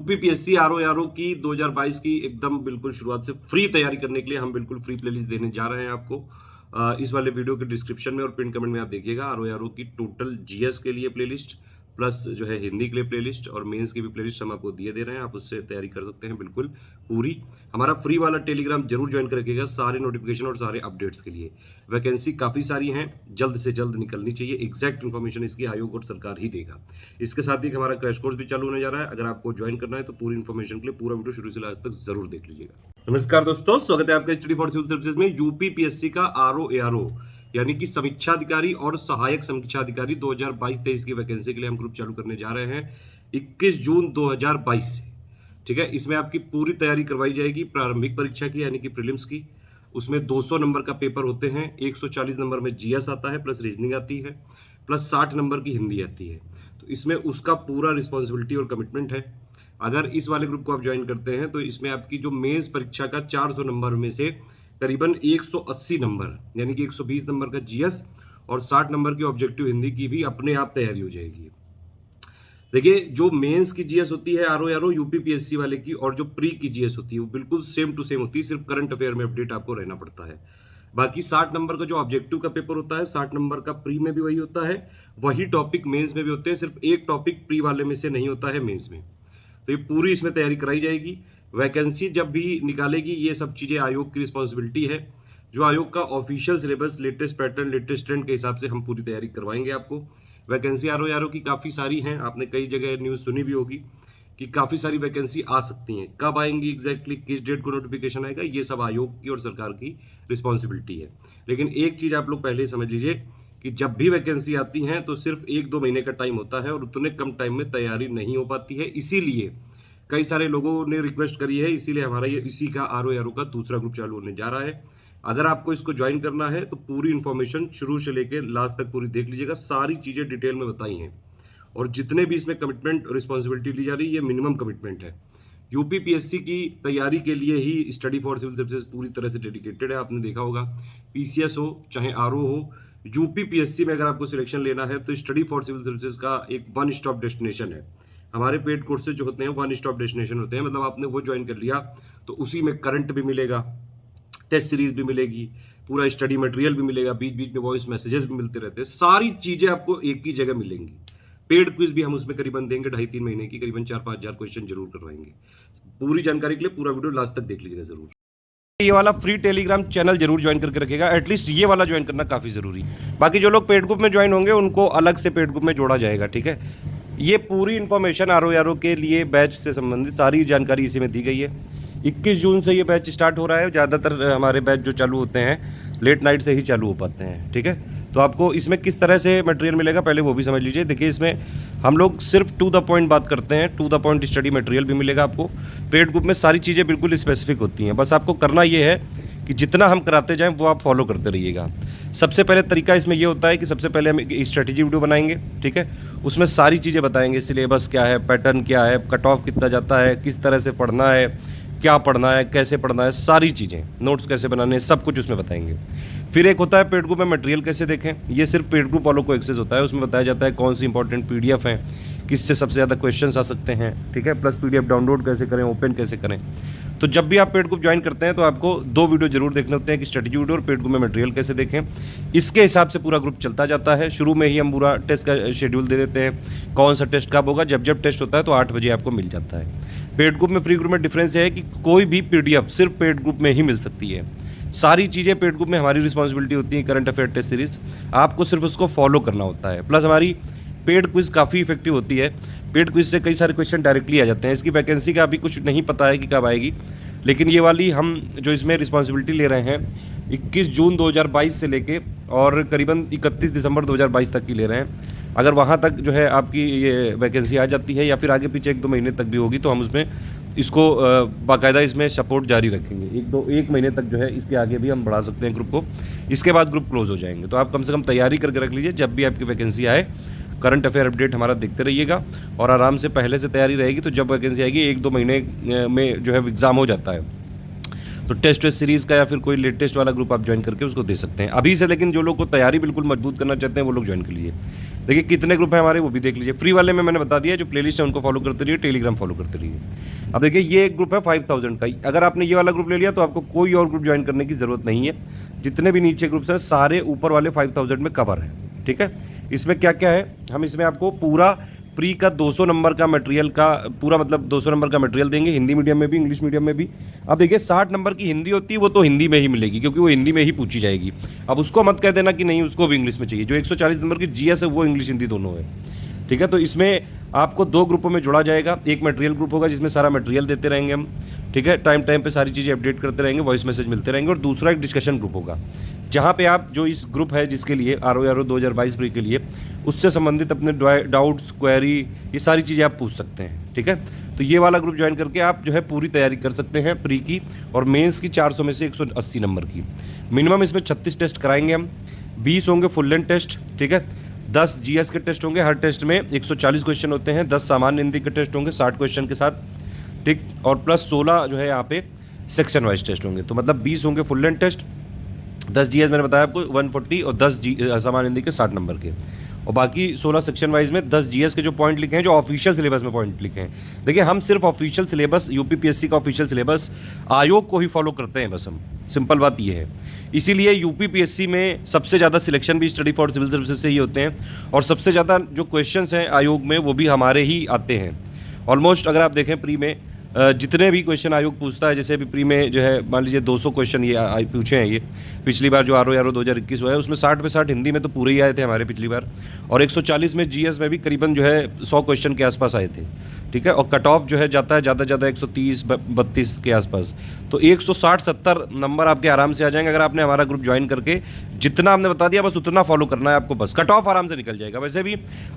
UPPSC RO की 2022 की एकदम बिल्कुल शुरुआत से फ्री तैयारी करने के लिए हम बिल्कुल फ्री प्लेलिस्ट देने जा रहे हैं आपको। इस वाले वीडियो के डिस्क्रिप्शन में और पिन कमेंट में आप देखिएगा आरओ की टोटल जीएस के लिए प्लेलिस्ट प्लस जो है हिंदी के लिए प्लेलिस्ट और मेंस की भी प्लेलिस्ट हम आपको दिए दे रहे हैं। आप उससे तैयारी कर सकते हैं बिल्कुल पूरी। हमारा फ्री वाला टेलीग्राम जरूर ज्वाइन कर रखिएगा सारे नोटिफिकेशन और सारे अपडेट्स के लिए। वैकेंसी काफ़ी सारी हैं, जल्द से जल्द निकलनी चाहिए। एग्जैक्ट इन्फॉर्मेशन इसकी आयोग और सरकार ही देगा। इसके साथ ही हमारा क्रैश कोर्स भी चालू होने जा रहा है। अगर आपको ज्वाइन करना है तो पूरी इन्फॉर्मेशन के लिए पूरा वीडियो शुरू से लास्ट तक जरूर देख लीजिएगा। नमस्कार दोस्तों, स्वागत है आपका स्टडी फॉर सिविल सर्विसेज में। यूपीपीएससी का आरओ यानी कि समीक्षा अधिकारी और सहायक समीक्षा अधिकारी 2022-23 की वैकेंसी के लिए हम ग्रुप चालू करने जा रहे हैं 21 जून 2022 से। ठीक है, इसमें आपकी पूरी तैयारी करवाई जाएगी प्रारंभिक परीक्षा की यानी कि प्रीलिम्स की। उसमें 200 नंबर का पेपर होते हैं, 140 नंबर में जीएस आता है प्लस रीजनिंग आती है प्लस 60 नंबर की हिंदी आती है। तो इसमें उसका पूरा रिस्पॉन्सिबिलिटी और कमिटमेंट है। अगर इस वाले ग्रुप को आप ज्वाइन करते हैं तो इसमें आपकी जो मेंस परीक्षा का 400 नंबर में से करीबन 180 नंबर यानी कि 120 नंबर का जीएस और 60 नंबर की ऑब्जेक्टिव हिंदी की भी अपने आप तैयारी हो जाएगी। देखिए, जो मेंस की जीएस होती है आरओ यूपीपीएससी वाले की और जो प्री की जीएस होती है वो बिल्कुल सेम टू सेम होती है, सिर्फ करंट अफेयर में अपडेट आपको रहना पड़ता है। बाकी 60 नंबर का जो ऑब्जेक्टिव का पेपर होता है 60 नंबर का प्री में भी वही होता है, वही टॉपिक मेंस में भी होते हैं, सिर्फ एक टॉपिक प्री वाले में से नहीं होता है मेंस में। तो ये पूरी इसमें तैयारी कराई जाएगी। वैकेंसी जब भी निकालेगी ये सब चीज़ें आयोग की रिस्पॉन्सिबिलिटी है। जो आयोग का official syllabus latest pattern latest trend के हिसाब से हम पूरी तैयारी करवाएंगे आपको। वैकेंसी आरओ की काफ़ी सारी हैं, आपने कई जगह न्यूज़ सुनी भी होगी कि काफ़ी सारी वैकेंसी आ सकती हैं। कब आएंगी एग्जैक्टली, किस डेट को नोटिफिकेशन आएगा, ये सब आयोग की और सरकार की रिस्पॉन्सिबिलिटी है। लेकिन एक चीज़ आप लोग पहले समझ लीजिए कि जब भी वैकेंसी आती हैं तो सिर्फ 1-2 महीने का टाइम होता है और उतने कम टाइम में तैयारी नहीं हो पाती है। इसीलिए कई सारे लोगों ने रिक्वेस्ट करी है, इसीलिए हमारा ये इसी का आरओ का दूसरा ग्रुप चालू होने जा रहा है। अगर आपको इसको ज्वाइन करना है तो पूरी इन्फॉर्मेशन शुरू से लेकर लास्ट तक पूरी देख लीजिएगा। सारी चीज़ें डिटेल में बताई हैं और जितने भी इसमें कमिटमेंट रिस्पॉन्सिबिलिटी ली जा रही है ये मिनिमम कमिटमेंट है। यूपीपीएससी की तैयारी के लिए ही स्टडी फॉर सिविल सर्विसेज पूरी तरह से डेडिकेटेड है। आपने देखा होगा पीसीएस हो चाहे आरओ हो, यूपीपीएससी में अगर आपको सिलेक्शन लेना है तो स्टडी फॉर सिविल सर्विसेज का एक वन स्टॉप डेस्टिनेशन है। हमारे पेड कोर्सेज जो होते हैं वन स्टॉप डेस्टिनेशन होते हैं, मतलब आपने वो ज्वाइन कर लिया तो उसी में करंट भी मिलेगा, टेस्ट सीरीज भी मिलेगी, पूरा स्टडी मटेरियल भी मिलेगा, बीच बीच में वॉइस मैसेजेस भी मिलते रहते हैं। सारी चीज़ें आपको एक ही जगह मिलेंगी। पेड क्विज भी हम उसमें करीबन देंगे 2.5-3 महीने की, करीबन 4-5 हज़ार क्वेश्चन जरूर करवाएंगे। पूरी जानकारी के लिए पूरा वीडियो लास्ट तक देख लीजिएगा जरूर। ये वाला फ्री टेलीग्राम चैनल जरूर ज्वाइन करके रखिएगा, एटलीस्ट ये वाला ज्वाइन करना काफ़ी ज़रूरी है। बाकी जो लोग पेड ग्रुप में ज्वाइन होंगे उनको अलग से पेड ग्रुप में जोड़ा जाएगा। ठीक है, ये पूरी इन्फॉर्मेशन आरओ के लिए बैच से संबंधित सारी जानकारी इसी में दी गई है। 21 जून से ये बैच स्टार्ट हो रहा है। ज़्यादातर हमारे बैच जो चालू होते हैं लेट नाइट से ही चालू हो पाते हैं। ठीक है, तो आपको इसमें किस तरह से मटेरियल मिलेगा पहले वो भी समझ लीजिए। देखिए, इसमें हम लोग सिर्फ टू द पॉइंट बात करते हैं, to the point study material भी मिलेगा आपको। पेड ग्रुप में सारी चीज़ें बिल्कुल स्पेसिफिक होती हैं, बस आपको करना ये है कि जितना हम कराते जाएं वो आप फॉलो करते रहिएगा। सबसे पहले तरीका इसमें ये होता है कि सबसे पहले हम एक स्ट्रेटेजी वीडियो बनाएंगे। ठीक है, उसमें सारी चीज़ें बताएंगे, सिलेबस क्या है, पैटर्न क्या है, कट ऑफ कितना जाता है, किस तरह से पढ़ना है, क्या पढ़ना है, कैसे पढ़ना है, सारी चीज़ें, नोट्स कैसे बनाने हैं, सब कुछ उसमें बताएंगे। फिर एक होता है पेड ग्रुप में मटेरियल कैसे देखें। ये सिर्फ पेड ग्रुप वालों को एक्सेस होता है। उसमें बताया जाता है कौन सी इंपॉर्टेंट पीडीएफ हैं, किससे सबसे ज़्यादा क्वेश्चंस आ सकते हैं। ठीक है, प्लस पीडीएफ डाउनलोड कैसे करें, ओपन कैसे करें। तो जब भी आप पेड ग्रुप ज्वाइन करते हैं तो आपको 2 वीडियो जरूर देखने होते हैं कि स्ट्रेटेजी वीडियो और पेड ग्रुप में मटेरियल कैसे देखें। इसके हिसाब से पूरा ग्रुप चलता जाता है। शुरू में ही हम पूरा टेस्ट का शेड्यूल दे देते हैं, कौन सा टेस्ट कब होगा। जब जब टेस्ट होता है तो 8 बजे आपको मिल जाता है। पेड ग्रुप में फ्री ग्रुप में डिफरेंस है कि कोई भी पीडीएफ सिर्फ पेड ग्रुप में ही मिल सकती है। सारी चीज़ें पेड ग्रुप में हमारी रिस्पॉन्सिबिलिटी होती है। करंट अफेयर टेस्ट सीरीज आपको सिर्फ उसको फॉलो करना होता है। प्लस हमारी पेड क्विज काफ़ी इफेक्टिव होती है। पेड क्विज से कई सारे क्वेश्चन डायरेक्टली आ जाते हैं। इसकी वैकेंसी का अभी कुछ नहीं पता है कि कब आएगी, लेकिन ये वाली हम जो इसमें रिस्पॉन्सिबिलिटी ले रहे हैं 21 जून 2022 से लेके और करीबन 31 दिसंबर 2022 तक की ले रहे हैं। अगर वहाँ तक जो है आपकी ये वैकेंसी आ जाती है या फिर आगे पीछे 1-2 महीने तक भी होगी तो हम उसमें इसको बाकायदा इसमें सपोर्ट जारी रखेंगे। 1 महीने तक जो है इसके आगे भी हम बढ़ा सकते हैं ग्रुप को। इसके बाद ग्रुप क्लोज हो जाएंगे। तो आप कम से कम तैयारी करके रख लीजिए, जब भी आपकी वैकेंसी आए करंट अफेयर अपडेट हमारा देखते रहिएगा और आराम से पहले से तैयारी रहेगी। तो जब वैकेंसी आएगी 1-2 महीने में जो है एग्ज़ाम हो जाता है तो टेस्ट सीरीज़ का या फिर कोई लेटेस्ट वाला ग्रुप आप ज्वाइन करके उसको दे सकते हैं अभी से। लेकिन जो लोग को तैयारी बिल्कुल मजबूत करना चाहते हैं वो लोग ज्वाइन कर लीजिए। देखिए कितने ग्रुप हैं हमारे, वो भी देख लीजिए। फ्री वाले में मैंने बता दिया, जो प्लेलिस्ट है उनको फॉलो करते रहिए, टेलीग्राम फॉलो करते रहिए। अब देखिए ये एक ग्रुप है 5000 का, अगर आपने ये वाला ग्रुप ले लिया तो आपको कोई और ग्रुप ज्वाइन करने की ज़रूरत नहीं है। जितने भी नीचे ग्रुप्स हैं सारे ऊपर वाले 5000 में कवर है, ठीक है। इसमें क्या क्या है, हम इसमें आपको पूरा प्री का 200 नंबर का मटेरियल का पूरा मतलब 200 नंबर का मटेरियल देंगे, हिंदी मीडियम में भी इंग्लिश मीडियम में भी। अब देखिए 60 नंबर की हिंदी होती है, वो तो हिंदी में ही मिलेगी क्योंकि वो हिंदी में ही पूछी जाएगी। अब उसको मत कह देना कि नहीं उसको भी इंग्लिश में चाहिए। जो 140 नंबर की जीएस है वो इंग्लिश हिंदी दोनों है, ठीक है। तो इसमें आपको 2 ग्रुपों में जोड़ा जाएगा। एक मटेरियल ग्रुप होगा जिसमें सारा मटेरियल देते रहेंगे हम, ठीक है, टाइम टाइम पे सारी चीज़ें अपडेट करते रहेंगे, वॉइस मैसेज मिलते रहेंगे। और दूसरा एक डिस्कशन ग्रुप होगा जहाँ पे आप जो इस ग्रुप है जिसके लिए ROE 2022 प्री के लिए, उससे संबंधित अपने डाउट्स क्वेरी ये सारी चीज़ें आप पूछ सकते हैं, ठीक है। तो ये वाला ग्रुप ज्वाइन करके आप जो है पूरी तैयारी कर सकते हैं प्री की और मेंस की 400 में से 180 नंबर की। मिनिमम इसमें 36 टेस्ट कराएंगे हम, 20 होंगे फुल लेंथ टेस्ट, ठीक है। 10 जीएस के टेस्ट होंगे, हर टेस्ट में 140 क्वेश्चन होते हैं। 10 सामान्य हिंदी के टेस्ट होंगे 60 क्वेश्चन के साथ, ठीक। और प्लस 16 जो है यहाँ पे सेक्शन वाइज टेस्ट होंगे। तो मतलब 20 होंगे फुल लेंथ टेस्ट, 10 जीएस मैंने बताया आपको 140 और 10 सामान्य हिंदी के 60 नंबर के, और बाकी 16 सेक्शन वाइज में 10 जीएस के जो पॉइंट लिखे हैं, जो ऑफिशियल सिलेबस में पॉइंट लिखे हैं। देखिए हम सिर्फ ऑफिशियल सिलेबस, यूपीपीएससी का ऑफिशियल सिलेबस आयोग को ही फॉलो करते हैं बस हम, सिंपल बात ये है। इसीलिए यूपीपीएससी में सबसे ज़्यादा सिलेक्शन भी स्टडी फॉर सिविल सर्विसेज से ही होते हैं और सबसे ज़्यादा जो क्वेश्चंस हैं आयोग में वो भी हमारे ही आते हैं। ऑलमोस्ट अगर आप देखें प्री में जितने भी क्वेश्चन आयोग पूछता है, जैसे अभी प्री में जो है मान लीजिए 200 क्वेश्चन ये पूछे हैं, ये पिछली बार जो ROE 2021 हुआ है उसमें 60 पे 60 हिंदी में तो पूरे ही आए थे हमारे पिछली बार, और 140 में जीएस में भी करीबन जो है 100 क्वेश्चन के आसपास आए थे, ठीक है। और कट ऑफ जो है जाता है ज़्यादा 130-32 के आसपास। तो 160-70 नंबर आपके आराम से आ जाएंगे अगर आपने हमारा ग्रुप ज्वाइन करके जितना हमने बता दिया बस उतना फॉलो करना है आपको, बस कट ऑफ आराम से निकल जाएगा। वैसे भी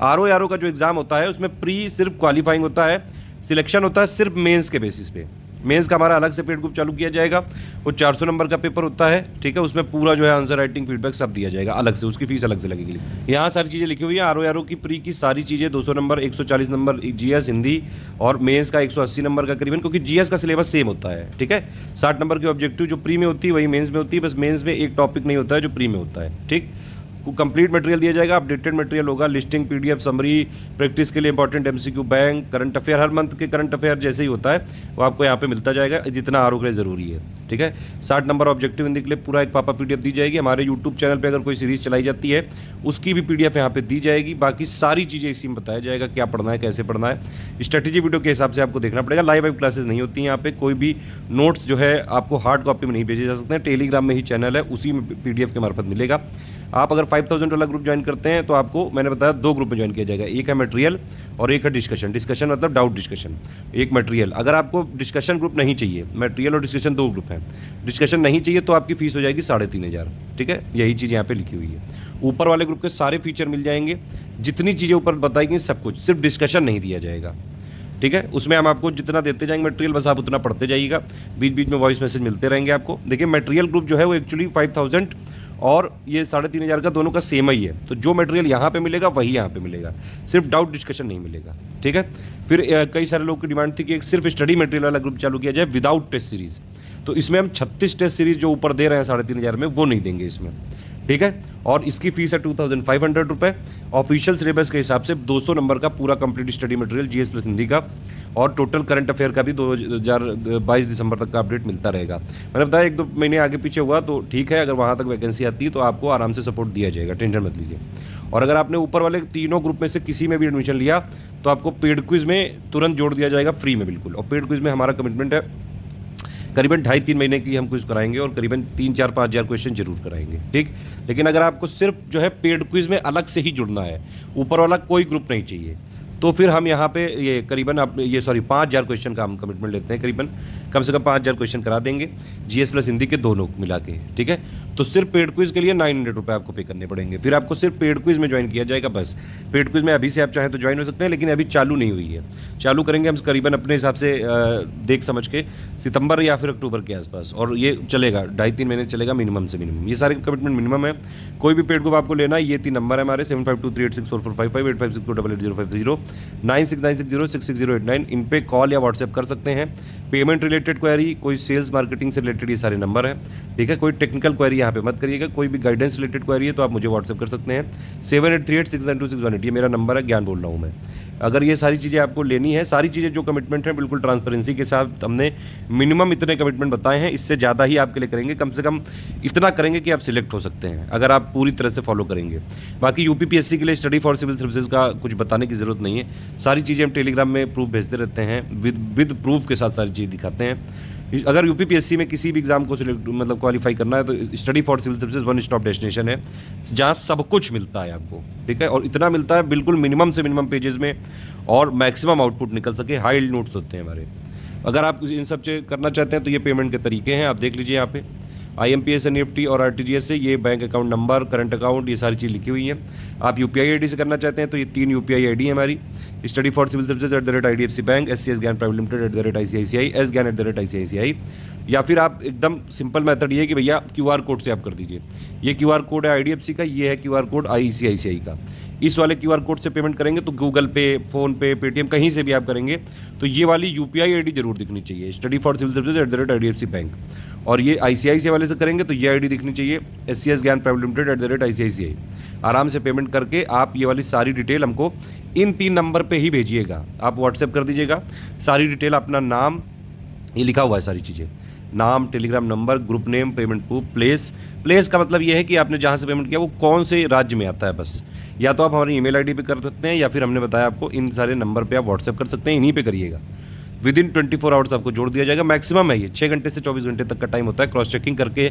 ROE का जो एग्ज़ाम होता है उसमें प्री सिर्फ क्वालिफाइंग होता है, सिलेक्शन होता है सिर्फ मेंस के बेसिस पे। मेंस का हमारा अलग से पेड ग्रुप चालू किया जाएगा, वो 400 नंबर का पेपर होता है, ठीक है। उसमें पूरा जो है आंसर राइटिंग फीडबैक सब दिया जाएगा अलग से, उसकी फीस अलग से लगेगी। यहाँ सारी चीज़ें लिखी हुई है ROE की प्री की सारी चीज़ें, 200 नंबर 140 नंबर जीएस हिंदी और मेंस का 180 नंबर का करीबन, क्योंकि जीएस का सिलेबस सेम होता है, ठीक है। 60 नंबर की ऑब्जेक्टिव जो प्री में होती है वही मेंस में होती है, बस मेंस में एक टॉपिक नहीं होता है जो प्री में होता है, ठीक। कंप्लीट मटेरियल दिया जाएगा, अपडेटेड मटेरियल होगा, लिस्टिंग पीडीएफ समरी, प्रैक्टिस के लिए important MCQ bank, current affair, हर मंथ के करंट अफेयर जैसे ही होता है वो आपको यहाँ पे मिलता जाएगा जितना ROE के लिए ज़रूरी है, ठीक है। 60 नंबर ऑब्जेक्टिव हिंदी के लिए पूरा एक पापा पीडीएफ दी जाएगी। हमारे यूट्यूब चैनल पर अगर कोई सीरीज़ चलाई जाती है उसकी भी पीडीएफ यहाँ पे दी जाएगी। बाकी सारी चीज़ें इसी में बताया जाएगा, क्या पढ़ना है कैसे पढ़ना है, स्ट्रेटेजी वीडियो के हिसाब से आपको देखना पड़ेगा। लाइव क्लासेस नहीं होती हैं यहाँ पे, कोई भी नोट्स जो है आपको हार्ड कॉपी में नहीं भेजे जा सकते हैं। टेलीग्राम में ही चैनल है, उसी में पीडीएफ के मार्फत मिलेगा। आप अगर 5000 वाला ग्रुप ज्वाइन करते हैं तो आपको मैंने बताया 2 ग्रुप में ज्वाइन किया जाएगा, एक है मटेरियल और एक है डिस्कशन। डिस्कशन मतलब डाउट डिस्कशन, एक मटेरियल। अगर आपको डिस्कशन ग्रुप नहीं चाहिए, मटेरियल और डिस्कशन 2 ग्रुप हैं, डिस्कशन नहीं चाहिए तो आपकी फ़ीस हो जाएगी 3500, ठीक है। यही चीज़ यहाँ पे लिखी हुई है। ऊपर वाले ग्रुप के सारे फीचर मिल जाएंगे, जितनी चीज़ें ऊपर बताई गई सब कुछ, सिर्फ डिस्कशन नहीं दिया जाएगा, ठीक है। उसमें हम आपको जितना देते जाएंगे मटेरियल बस आप उतना पढ़ते जाइएगा, बीच बीच में वॉइस मैसेज मिलते रहेंगे आपको। देखिए मटेरियल ग्रुप जो है वो एक्चुअली 5000 और ये 3500 का दोनों का सेम ही है। तो जो मटेरियल यहाँ पे मिलेगा वही यहाँ पे मिलेगा, सिर्फ डाउट डिस्कशन नहीं मिलेगा, ठीक है। फिर कई सारे लोग की डिमांड थी कि एक सिर्फ स्टडी मटेरियल वाला ग्रुप चालू किया जाए विदाउट टेस्ट सीरीज़। तो इसमें हम 36 टेस्ट सीरीज़ जो ऊपर दे रहे हैं 3500 में वो नहीं देंगे इसमें, ठीक है। और इसकी फीस है 2500 रुपये। ऑफिशियल सिलेबस के हिसाब से 200 नंबर का पूरा complete study material GS plus Hindi का, और टोटल करंट अफेयर का भी 2022 दिसंबर तक का अपडेट मिलता रहेगा। मैंने बताया 1-2 महीने आगे पीछे हुआ तो ठीक है, अगर वहाँ तक वैकेंसी आती है तो आपको आराम से सपोर्ट दिया जाएगा, टेंशन मत लीजिए। और अगर आपने ऊपर वाले तीनों ग्रुप में से किसी में भी एडमिशन लिया तो आपको पेड क्विज में तुरंत जोड़ दिया जाएगा फ्री में, बिल्कुल। और पेड क्विज में हमारा कमिटमेंट है करीबन 2.5-3 महीने की हम क्विज कराएंगे और करीबन 3-4-5 हज़ार क्वेश्चन जरूर कराएंगे, ठीक। लेकिन अगर आपको सिर्फ जो है पेड क्विज में अलग से ही जुड़ना है, ऊपर वाला कोई ग्रुप नहीं चाहिए, तो फिर हम यहाँ पे ये करीबन 5,000 क्वेश्चन का हम कमिटमेंट लेते हैं, करीबन कम से कम 5,000 क्वेश्चन करा देंगे जीएस प्लस हिंदी के दोनों मिला के, ठीक है। तो सिर्फ पेड क्विज के लिए 900 रुपये आपको पे करने पड़ेंगे, फिर आपको सिर्फ पेड क्विज में ज्वाइन किया जाएगा बस। पेड क्विज में अभी से आप चाहें तो ज्वाइन हो सकते हैं, लेकिन अभी चालू नहीं हुई है, चालू करेंगे हम करीबन अपने हिसाब से देख समझ के सितंबर या फिर अक्टूबर के आसपास, और ये चलेगा 2.5-3 महीने चलेगा मिनिमम से मिनिमम। ये सारे कमिटमेंट मिनिमम है। कोई भी पेड ग्रुप आपको लेना है, ये 3 नंबर है हमारे 7523864455 8562880550 9696066089, इन पे कॉल या व्हाट्सएप कर सकते हैं। पेमेंट रिलेटेड क्वेरी, कोई सेल्स मार्केटिंग से रिलेटेड ये सारे नंबर हैं, ठीक है। कोई टेक्निकल क्वेरी यहाँ पे मत करिएगा। कोई भी गाइडेंस रिलेटेड क्वेरी है तो आप मुझे व्हाट्सअप कर सकते हैं। 7838692618 ये मेरा नंबर है, ज्ञान बोल रहा हूँ मैं। अगर ये सारी चीज़ें आपको लेनी है, सारी चीज़ें जो कमिटमेंट है बिल्कुल ट्रांसपेरेंसी के साथ हमने मिनिमम इतने कमिटमेंट बताए हैं, इससे ज़्यादा ही आपके लिए करेंगे। कम से कम इतना करेंगे कि आप सिलेक्ट हो सकते हैं अगर आप पूरी तरह से फॉलो करेंगे। बाकी यूपीपीएससी के लिए स्टडी फॉर सिविल सर्विसेज का कुछ बताने की ज़रूरत नहीं है। सारी चीज़ें हम टेलीग्राम में प्रूफ भेजते रहते हैं, विद प्रूफ के साथ सारी चीज़ दिखाते हैं। अगर यूपीपीएससी में किसी भी एग्जाम को मतलब क्वालिफाई करना है तो study for civil services one stop destination है, जहाँ सब कुछ मिलता है आपको, ठीक है। और इतना मिलता है बिल्कुल मिनिमम से मिनिमम पेजेस में, और मैक्सिमम आउटपुट निकल सके। हाई यील्ड नोट्स होते हैं हमारे। अगर आप इन सब चीज़ करना चाहते हैं तो ये पेमेंट के तरीके हैं, आप देख लीजिए यहाँ पे। IMPS NEFT और RTGS से ये bank account number, current account, ये सारी चीज़ लिखी हुई है। आप UPI ID से करना चाहते हैं तो ये 3 UPI ID है हमारी। Study for civil services @IDFC bank, SCS Gyan private limited @ICICI, S ज्ञान @ICICI। या फिर आप एकदम सिंपल मेथड ये है कि भैया QR कोड से आप कर दीजिए। ये QR कोड है IDFC का, ये है QR कोड ICICI का। इस वाले QR कोड से पेमेंट करेंगे तो गूगल पे, फ़ोनपे, पेटीएम कहीं से भी आप करेंगे तो ये वाली UPI ID जरूर दिखनी चाहिए, study for civil services @IDFC bank. और ये ICICI वाले से करेंगे तो ये ID दिखनी चाहिए, SCS Gyan private limited @ICICI। आराम से पेमेंट करके आप ये वाली सारी डिटेल हमको इन 3 नंबर पे ही भेजिएगा। आप व्हाट्सएप कर दीजिएगा सारी डिटेल, अपना नाम, ये लिखा हुआ है सारी चीज़ें, नाम, Telegram number, group name, payment proof, place का मतलब ये है कि आपने जहाँ से पेमेंट किया वो कौन से राज्य में आता है बस। या तो आप हमारी ईमेल आईडी पे कर सकते हैं, या फिर हमने बताया आपको इन सारे नंबर पे आप व्हाट्सएप कर सकते हैं, इन्हीं पे करिएगा। विदिन 24 आवर्स आपको जोड़ दिया जाएगा। मैक्सिमम है ये 6 घंटे से 24 घंटे तक का टाइम होता है। क्रॉस चेकिंग करके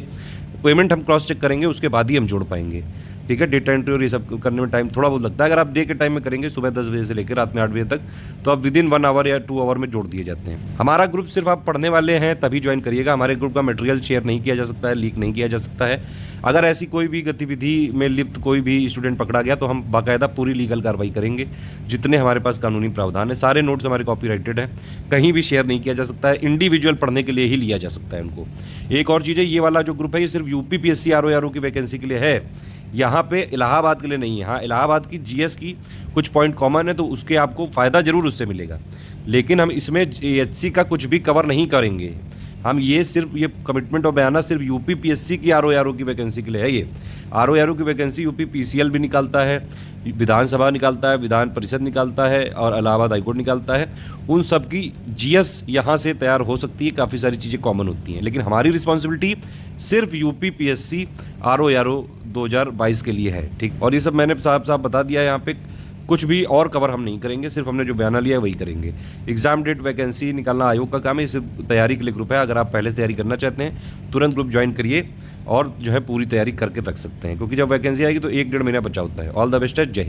पेमेंट हम क्रॉस चेक करेंगे, उसके बाद ही हम जोड़ पाएंगे, ठीक है। डेटा एंट्री और ये सब करने में टाइम थोड़ा बहुत लगता है। अगर आप डे के टाइम में करेंगे सुबह 10 बजे से लेकर रात में 8 बजे तक, तो आप विदिन 1 आवर या 2 आवर में जोड़ दिए जाते हैं। हमारा ग्रुप सिर्फ आप पढ़ने वाले हैं तभी ज्वाइन करिएगा। हमारे ग्रुप का मटेरियल शेयर नहीं किया जा सकता है, लीक नहीं किया जा सकता है। अगर ऐसी कोई भी गतिविधि में लिप्त कोई भी स्टूडेंट पकड़ा गया तो हम बाकायदा पूरी लीगल कार्रवाई करेंगे। जितने हमारे पास कानूनी प्रावधान है, सारे नोट्स हमारे कॉपीराइटेड हैं, कहीं भी शेयर नहीं किया जा सकता है। इंडिविजुअल पढ़ने के लिए ही लिया जा सकता है उनको। एक और चीज़ है, ये वाला जो ग्रुप है ये सिर्फ यूपीपीएससी RO की वैकेंसी के लिए है, यहाँ पे इलाहाबाद के लिए नहीं है। हाँ, इलाहाबाद की GS की कुछ पॉइंट कॉमन है तो उसके आपको फ़ायदा ज़रूर उससे मिलेगा, लेकिन हम इसमें HC का कुछ भी कवर नहीं करेंगे। हम ये सिर्फ ये कमिटमेंट और बयाना सिर्फ यूपीपीएससी की RO की वैकेंसी के लिए है। ये RO की वैकेंसी यूपी PCL भी निकालता है, विधानसभा निकालता है, विधान परिषद निकालता है और इलाहाबाद हाईकोर्ट निकालता है। उन सब की GS यहाँ से तैयार हो सकती है, काफ़ी सारी चीज़ें कॉमन होती हैं, लेकिन हमारी रिस्पॉन्सिबिलिटी सिर्फ यूपीपीएससी RO 2022 के लिए है, ठीक। और ये सब मैंने साफ बता दिया है यहाँ पे, कुछ भी और कवर हम नहीं करेंगे, सिर्फ हमने जो बयाना लिया है वही करेंगे। एग्जाम डेट, वैकेंसी निकालना आयोग का काम है, ये सिर्फ तैयारी के लिए ग्रुप है। अगर आप पहले से तैयारी करना चाहते हैं तुरंत ग्रुप ज्वाइन करिए और जो है पूरी तैयारी करके रख सकते हैं, क्योंकि जब वैकेंसी आएगी तो 1-1.5 महीना बचा होता है। ऑल द बेस्ट है, जय हिंद।